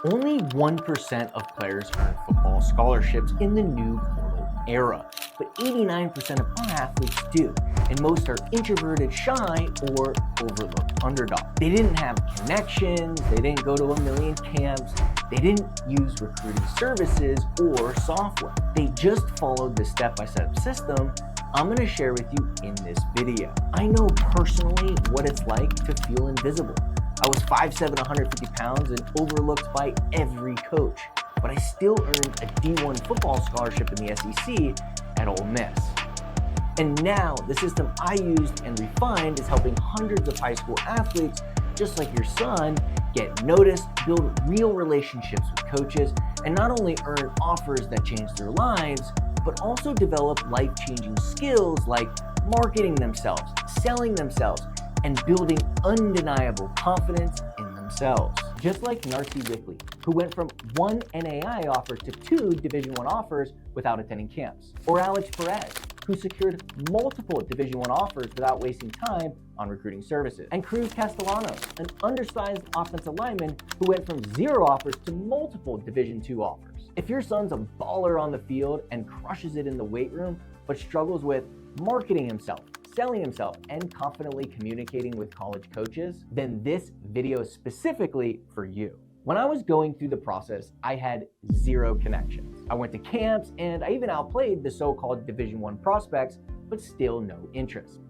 Only 1% of players earn football scholarships in the new portal era, but 89% of our athletes do, and most are introverted, shy, or overlooked underdogs. They didn't have connections, they didn't go to a million camps, they didn't use recruiting services or software. They just followed the step-by-step system I'm going to share with you in this video. I know personally what it's like to feel invisible. I was 5'7", 150 pounds and overlooked by every coach, but I still earned a D1 football scholarship in the SEC at Ole Miss. And now the system I used and refined is helping hundreds of high school athletes, just like your son, get noticed, build real relationships with coaches, and not only earn offers that change their lives, but also develop life-changing skills like marketing themselves, selling themselves, and building undeniable confidence in themselves. Just like Narcy Wickley, who went from 1 NAI offer to 2 Division I offers without attending camps. Or Alex Perez, who secured multiple Division I offers without wasting time on recruiting services. And Cruz Castellanos, an undersized offensive lineman who went from 0 offers to multiple Division II offers. If your son's a baller on the field and crushes it in the weight room, but struggles with marketing himself, selling himself, and confidently communicating with college coaches, then this video is specifically for you. When I was going through the process, I had 0 connections. I went to camps and I even outplayed the so-called Division I prospects, but still no interest.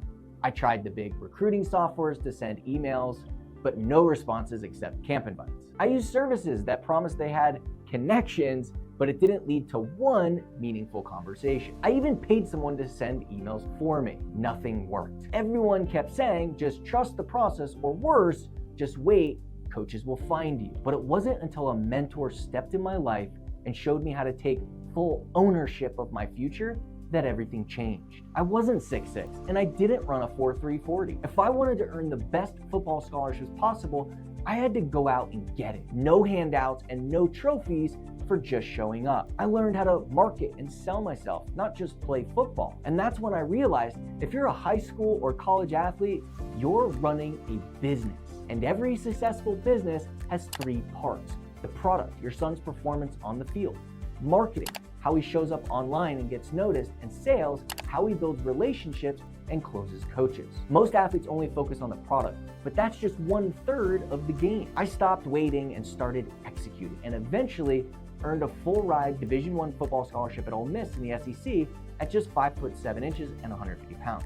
I tried the big recruiting softwares to send emails, but no responses except camp invites. I used services that promised they had connections, but it didn't lead to one meaningful conversation. I even paid someone to send emails for me. Nothing worked. Everyone kept saying, just trust the process, or worse, just wait, coaches will find you. But it wasn't until a mentor stepped in my life and showed me how to take full ownership of my future that everything changed. I wasn't 6'6", and I didn't run a 4.3 40. If I wanted to earn the best football scholarships possible, I had to go out and get it. No handouts and no trophies for just showing up. I learned how to market and sell myself, not just play football. And that's when I realized if you're a high school or college athlete, you're running a business. And every successful business has 3 parts. The product, your son's performance on the field. Marketing, how he shows up online and gets noticed. And sales, how he builds relationships and closes coaches. Most athletes only focus on the product, but that's just 1/3 of the game. I stopped waiting and started executing, and eventually earned a full ride Division I football scholarship at Ole Miss in the SEC at just 5'7" and 150 pounds.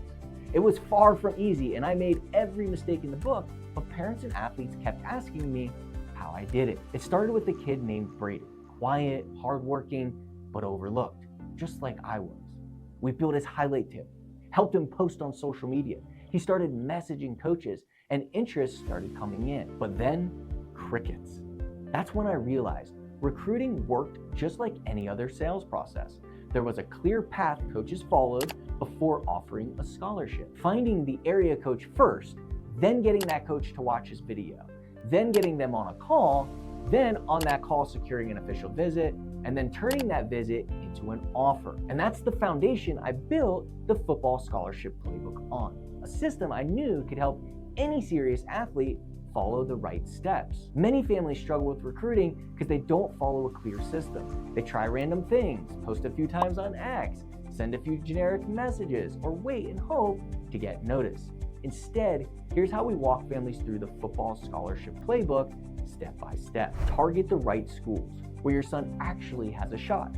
It was far from easy, and I made every mistake in the book, but parents and athletes kept asking me how I did it. It started with a kid named Brady, quiet, hardworking, but overlooked, just like I was. We built his highlight tape, helped him post on social media. He started messaging coaches, and interest started coming in. But then, crickets. That's when I realized recruiting worked just like any other sales process. There was a clear path coaches followed before offering a scholarship. Finding the area coach first, then getting that coach to watch his video, then getting them on a call, then on that call securing an official visit, and then turning that visit into an offer. And that's the foundation I built the football scholarship playbook on. A system I knew could help any serious athlete follow the right steps. Many families struggle with recruiting because they don't follow a clear system. They try random things, post a few times on X, send a few generic messages, or wait and hope to get noticed. Instead, here's how we walk families through the football scholarship playbook step by step. Target the right schools where your son actually has a shot.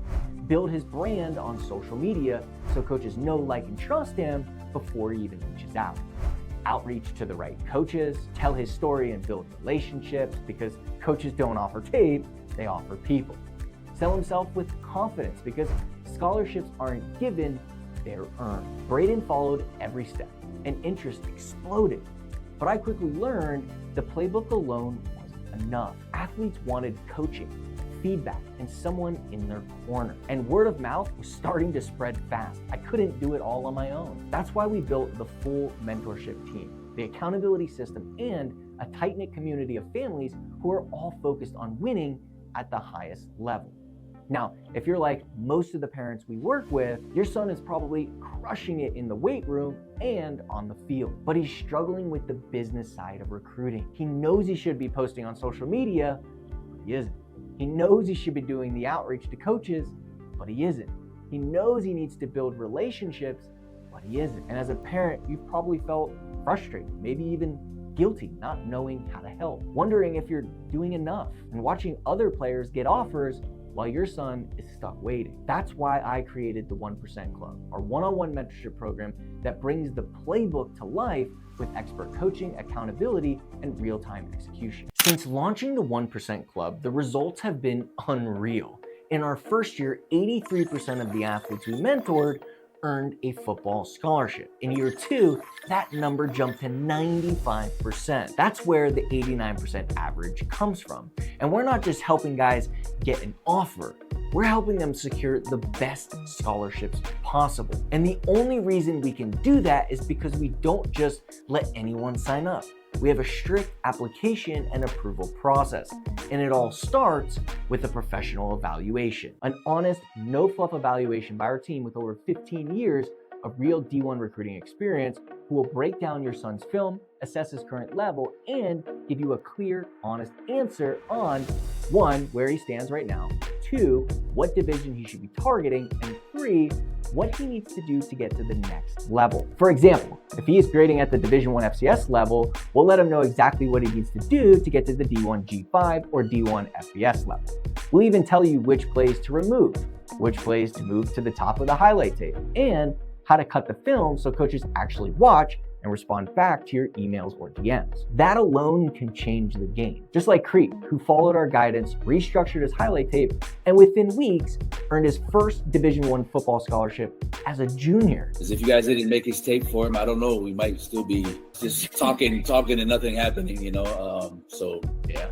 Build his brand on social media so coaches know, like, and trust him before he even reaches out. Outreach to the right coaches, tell his story and build relationships, because coaches don't offer tape, they offer people. Sell himself with confidence, because scholarships aren't given, they're earned. Braden followed every step and interest exploded. But I quickly learned the playbook alone wasn't enough. Athletes wanted coaching, feedback, and someone in their corner. And word of mouth was starting to spread fast. I couldn't do it all on my own. That's why we built the full mentorship team, the accountability system, and a tight-knit community of families who are all focused on winning at the highest level. Now, if you're like most of the parents we work with, your son is probably crushing it in the weight room and on the field, but he's struggling with the business side of recruiting. He knows he should be posting on social media, but he isn't. He knows he should be doing the outreach to coaches, but he isn't. He knows he needs to build relationships, but he isn't. And as a parent, you've probably felt frustrated, maybe even guilty, not knowing how to help, wondering if you're doing enough, and watching other players get offers while your son is stuck waiting. That's why I created the 1% Club, our one-on-one mentorship program that brings the playbook to life with expert coaching, accountability, and real-time execution. Since launching the 1% Club, the results have been unreal. In our first year, 83% of the athletes we mentored earned a football scholarship. In year 2, that number jumped to 95%. That's where the 89% average comes from. And we're not just helping guys get an offer, we're helping them secure the best scholarships possible. And the only reason we can do that is because we don't just let anyone sign up. We have a strict application and approval process, and it all starts with a professional evaluation. An honest, no-fluff evaluation by our team with over 15 years of real D1 recruiting experience, who will break down your son's film, assess his current level, and give you a clear, honest answer on 1, where he stands right now, 2, what division he should be targeting, and 3, what he needs to do to get to the next level. For example, if he is grading at the Division I FCS level, we'll let him know exactly what he needs to do to get to the D1 G5 or D1 FBS level. We'll even tell you which plays to remove, which plays to move to the top of the highlight tape, and how to cut the film so coaches actually watch and respond back to your emails or DMs. That alone can change the game. Just like Crete, who followed our guidance, restructured his highlight tape, and within weeks earned his first Division I football scholarship as a junior. Because if you guys didn't make his tape for him, I don't know, we might still be just talking and nothing happening, so yeah.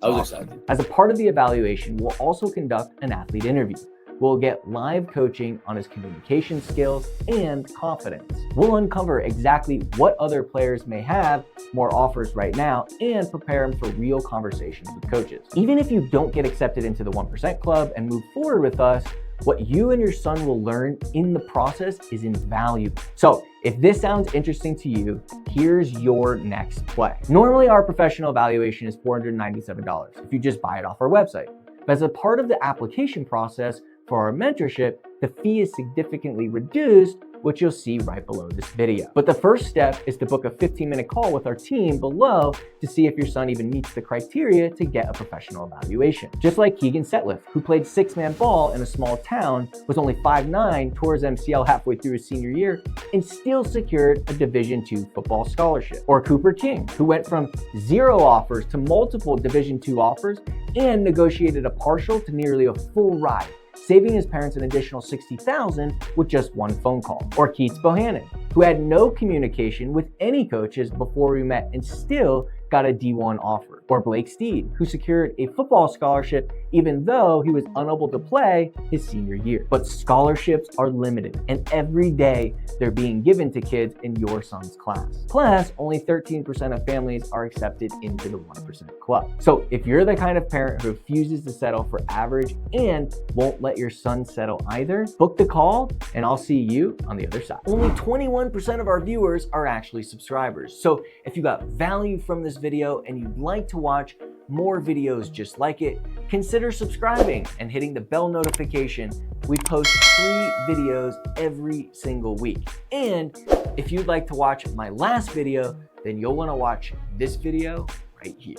I was excited. As a part of the evaluation, we'll also conduct an athlete interview. We'll get live coaching on his communication skills and confidence. We'll uncover exactly what other players may have more offers right now and prepare him for real conversations with coaches. Even if you don't get accepted into the 1% Club and move forward with us, what you and your son will learn in the process is invaluable. So if this sounds interesting to you, here's your next play. Normally our professional evaluation is $497 if you just buy it off our website. But as a part of the application process for our mentorship, the fee is significantly reduced, which you'll see right below this video. But the first step is to book a 15-minute call with our team below to see if your son even meets the criteria to get a professional evaluation. Just like Keegan Setliff, who played 6-man ball in a small town, was only 5'9", tore his MCL halfway through his senior year, and still secured a Division II football scholarship. Or Cooper King, who went from 0 offers to multiple Division II offers and negotiated a partial to nearly a full ride, saving his parents an additional $60,000 with just 1 phone call. Or Keats Bohannon, who had no communication with any coaches before we met and still got a D1 offer. Or Blake Steed, who secured a football scholarship even though he was unable to play his senior year. But scholarships are limited, and every day they're being given to kids in your son's class. Plus, only 13% of families are accepted into the 1% Club. So if you're the kind of parent who refuses to settle for average and won't let your son settle either, book the call and I'll see you on the other side. Only 21% of our viewers are actually subscribers. So if you got value from this video and you'd like to watch more videos just like it, consider subscribing and hitting the bell notification. We post free videos every single week. And if you'd like to watch my last video, then you'll want to watch this video right here.